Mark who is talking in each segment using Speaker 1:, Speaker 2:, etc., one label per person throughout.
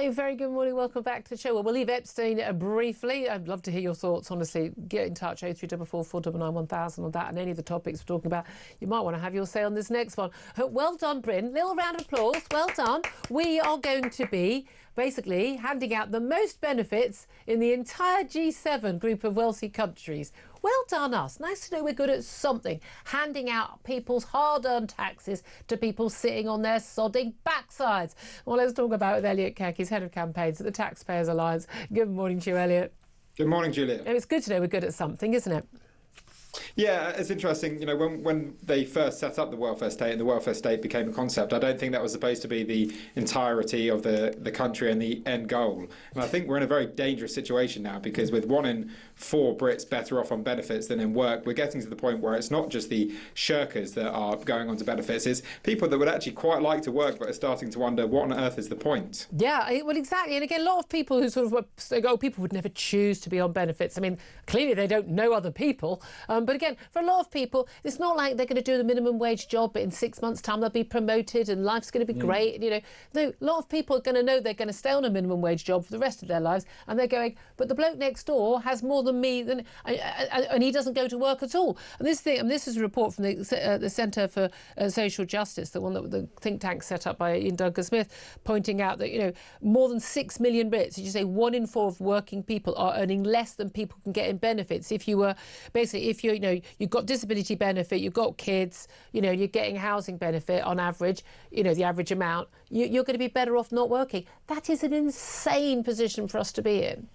Speaker 1: A very good morning. Welcome back to the show. Well, we'll leave Epstein briefly. I'd love to hear your thoughts. Honestly, get in touch. 0344 499 1000 on that and any of the topics we're talking about. You might want to have your say on this next one. Well done, Bryn. Little round of applause. Well done. We are going to be basically handing out the most benefits in the entire G7 group of wealthy countries. Well done us. Nice to know we're good at something. Handing out people's hard-earned taxes to people sitting on their sodding backsides. Well, let's talk about it with Elliot Keck. He's head of campaigns at the Taxpayers Alliance. Good morning to you, Elliot.
Speaker 2: Good morning, Julia.
Speaker 1: It's good to know we're good at something, isn't it?
Speaker 2: Yeah, it's interesting. You know, when they first set up the welfare state and the welfare state became a concept, I don't think that was supposed to be the entirety of the country and the end goal. And I think we're in a very dangerous situation now because with 1 in 4 Brits better off on benefits than in work, we're getting to the point where it's not just the shirkers that are going on to benefits, it's people that would actually quite like to work but are starting to wonder what on earth is the point.
Speaker 1: Yeah, well, exactly. And again, a lot of people who sort of say, oh, people would never choose to be on benefits. I mean, clearly they don't know other people. But again, for a lot of people, it's not like they're going to do the minimum wage job, but in 6 months' time they'll be promoted and life's going to be great. You know, no, a lot of people are going to know they're going to stay on a minimum wage job for the rest of their lives, and they're going, but the bloke next door has more than me, and he doesn't go to work at all. And this is a report from the Centre for Social Justice, the one that the think tank set up by Ian Duncan Smith, pointing out that more than 6 million Brits, as you say, 1 in 4 of working people are earning less than people can get in benefits. If you were basically, if you've got disability benefit, you've got kids, you're getting housing benefit on average, the average amount, you're going to be better off not working. That is an insane position for us to be in.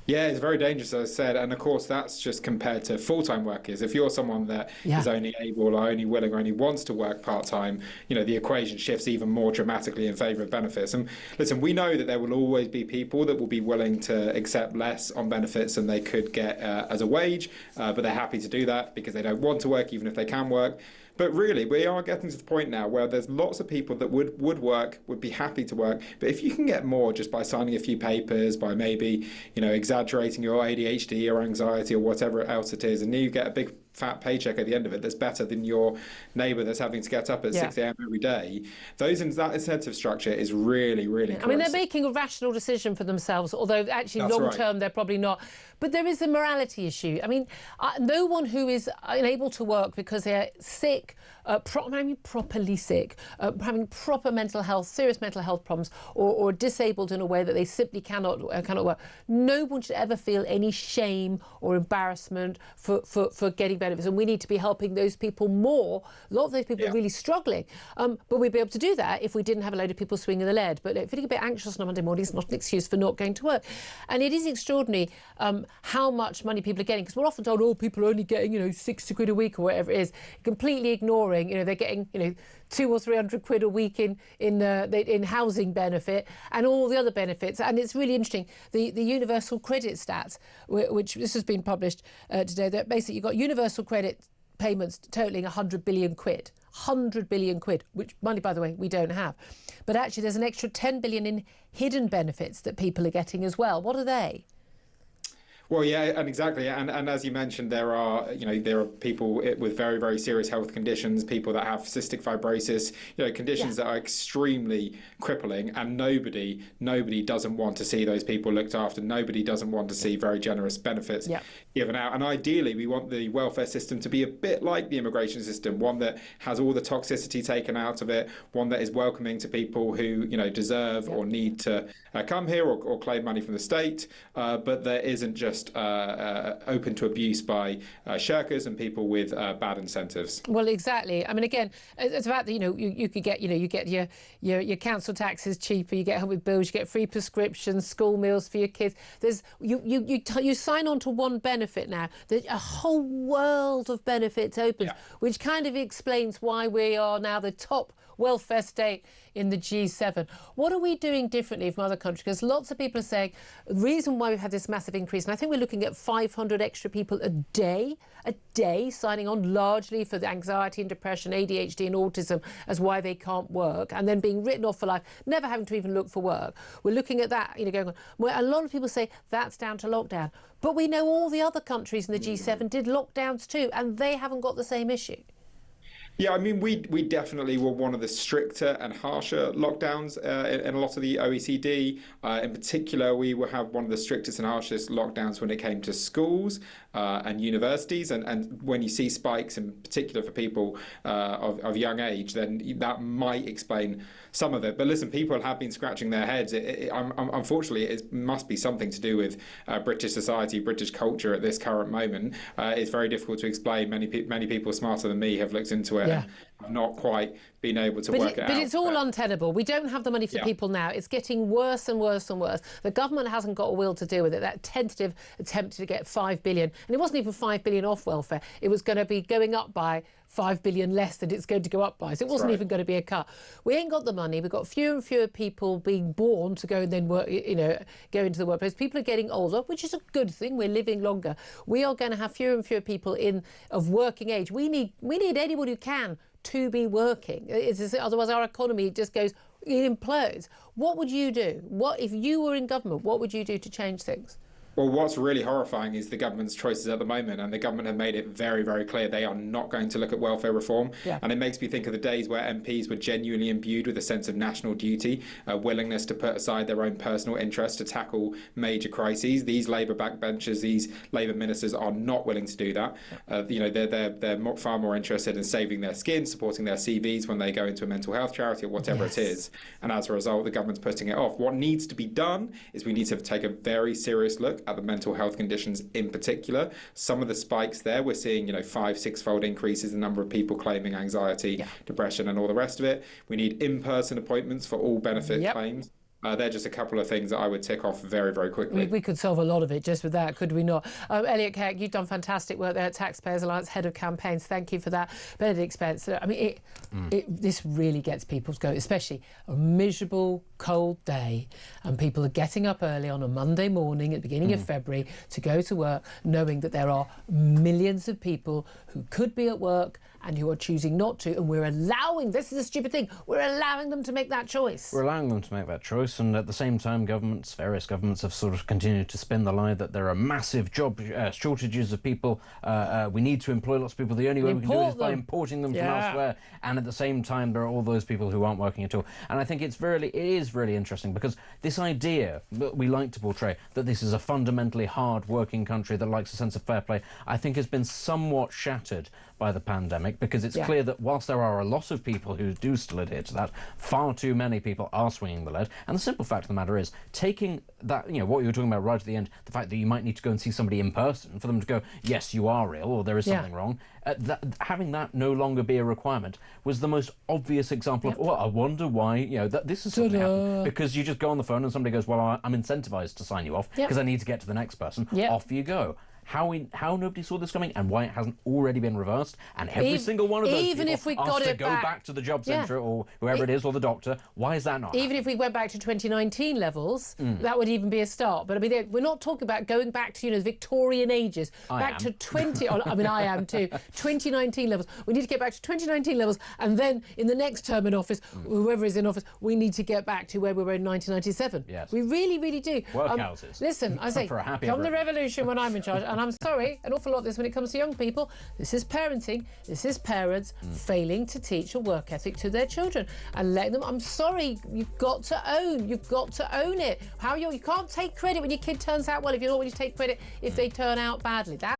Speaker 2: Yeah, it's very dangerous, as I said, and of course that's just compared to full-time workers. If you're someone that is only able or only willing or only wants to work part-time, the equation shifts even more dramatically in favour of benefits. And listen, we know that there will always be people that will be willing to accept less on benefits than they could get as a wage, but they're happy to do that because they don't want to work even if they can work. But really, we are getting to the point now where there's lots of people that would work, would be happy to work. But if you can get more just by signing a few papers, by maybe, exaggerating your ADHD or anxiety or whatever else it is, and you get a big fat paycheck at the end of it that's better than your neighbour that's having to get up at 6 a.m. every day. That incentive structure is really, really corrosive.
Speaker 1: I mean, they're making a rational decision for themselves, although actually long-term they're probably not. But there is a morality issue. I mean, no one who is unable to work because they're sick, properly sick, having proper mental health, serious mental health problems, or disabled in a way that they simply cannot work, no one should ever feel any shame or embarrassment for getting benefits, and we need to be helping those people more. A lot of those people are really struggling, but we'd be able to do that if we didn't have a load of people swinging the lead. But feeling a bit anxious on a Monday morning is not an excuse for not going to work. And it is extraordinary how much money people are getting, because we're often told, oh, people are only getting 60 quid a week or whatever it is, completely ignoring they're getting 200 or 300 quid a week in housing benefit and all the other benefits. And it's really interesting, the universal credit stats, which this has been published today, that basically you've got universal credit payments totaling 100 billion quid. 100 billion quid, which money, by the way, we don't have. But actually there's an extra 10 billion in hidden benefits that people are getting as well. What are they?
Speaker 2: Well, yeah, and exactly. And as you mentioned, there are people with very, very serious health conditions, people that have cystic fibrosis, conditions that are extremely crippling, and nobody doesn't want to see those people looked after. Nobody doesn't want to see very generous benefits given out. And ideally, we want the welfare system to be a bit like the immigration system, one that has all the toxicity taken out of it, one that is welcoming to people who, deserve or need to come here or claim money from the state, but there isn't just open to abuse by shirkers and people with bad incentives.
Speaker 1: Well, exactly. I mean, again, it's about you could get you get your council taxes cheaper, you get help with bills, you get free prescriptions, school meals for your kids. There's you sign on to one benefit now. There's a whole world of benefits opens, which kind of explains why we are now the top welfare state in the G7. What are we doing differently from other countries? Because lots of people are saying the reason why we've had this massive increase, and I think we're looking at 500 extra people a day signing on, largely for the anxiety and depression, ADHD and autism as why they can't work, and then being written off for life, never having to even look for work. We're looking at that, going on. Where a lot of people say that's down to lockdown. But we know all the other countries in the G7 did lockdowns too, and they haven't got the same issue.
Speaker 2: Yeah, I mean, we definitely were one of the stricter and harsher lockdowns in a lot of the OECD. In particular, we will have one of the strictest and harshest lockdowns when it came to schools and universities. And when you see spikes, in particular for people of young age, then that might explain some of it. But listen, people have been scratching their heads. Unfortunately, it must be something to do with British society, British culture at this current moment. It's very difficult to explain. Many people smarter than me have looked into it. Yeah. I've not quite been able to work it out.
Speaker 1: But it's all untenable. We don't have the money for people now. It's getting worse and worse and worse. The government hasn't got a will to deal with it. That tentative attempt to get 5 billion, and it wasn't even 5 billion off welfare. It was going to be going up by 5 billion less than it's going to go up by. So it wasn't even going to be a cut. We ain't got the money. We've got fewer and fewer people being born to go and then work, go into the workplace. People are getting older, which is a good thing. We're living longer. We are going to have fewer and fewer people of working age. We need anyone who can to be working. Otherwise our economy just goes, it implodes. What would you do? What if you were in government? What would you do to change things?
Speaker 2: Well, what's really horrifying is the government's choices at the moment, and the government have made it very, very clear they are not going to look at welfare reform. Yeah. And it makes me think of the days where MPs were genuinely imbued with a sense of national duty, a willingness to put aside their own personal interests to tackle major crises. These Labour backbenchers, these Labour ministers are not willing to do that. They're far more interested in saving their skin, supporting their CVs when they go into a mental health charity or whatever it is. And as a result, the government's putting it off. What needs to be done is we need to take a very serious look at the mental health conditions in particular. Some of the spikes there, we're seeing 5-6-fold increases in the number of people claiming anxiety, depression and all the rest of it. We need in-person appointments for all benefit claims. They're just a couple of things that I would tick off very, very quickly.
Speaker 1: We could solve a lot of it just with that, could we not? Elliot Keck, you've done fantastic work there at Taxpayers Alliance, Head of Campaigns. Thank you for that. Benedict Spencer, I mean, this really gets people to go, especially a miserable, cold day, and people are getting up early on a Monday morning at the beginning of February to go to work, knowing that there are millions of people who could be at work and who are choosing not to, and we're allowing, this is a stupid thing, we're allowing them to make that choice.
Speaker 3: We're allowing them to make that choice, and at the same time various governments have sort of continued to spin the lie that there are massive job shortages of people. We need to employ lots of people. The only way we can do it is by importing them from elsewhere, and at the same time there are all those people who aren't working at all. And I think it is really interesting, because this idea that we like to portray, that this is a fundamentally hard-working country that likes a sense of fair play, I think has been somewhat shattered by the pandemic, because it's clear that whilst there are a lot of people who do still adhere to that, far too many people are swinging the lead. And the simple fact of the matter is, taking that, what you were talking about right at the end, the fact that you might need to go and see somebody in person for them to go, yes, you are ill, or there is something wrong, having that no longer be a requirement was the most obvious example of, well, I wonder why, that this is something happened. Because you just go on the phone and somebody goes, well, I'm incentivized to sign you off because I need to get to the next person. Off you go. How nobody saw this coming, and why it hasn't already been reversed, and every single one of those people
Speaker 1: if we got
Speaker 3: to go back to the job centre or whoever it is, or the doctor, why is that not
Speaker 1: happening? If we went back to 2019 levels, that would even be a start. But I mean, we're not talking about going back to the Victorian ages, to 20. I mean, I am too. 2019 levels. We need to get back to 2019 levels, and then in the next term in office, whoever is in office, we need to get back to where we were in 1997.
Speaker 3: Yes,
Speaker 1: we really, really do.
Speaker 3: Workhouses.
Speaker 1: Listen, I say, come the revolution when I'm in charge. And I'm sorry, an awful lot of this when it comes to young people. This is parenting. This is parents failing to teach a work ethic to their children and letting them. I'm sorry, you've got to own. You've got to own it. You can't take credit when your kid turns out well if you're not willing to take credit if they turn out badly. That's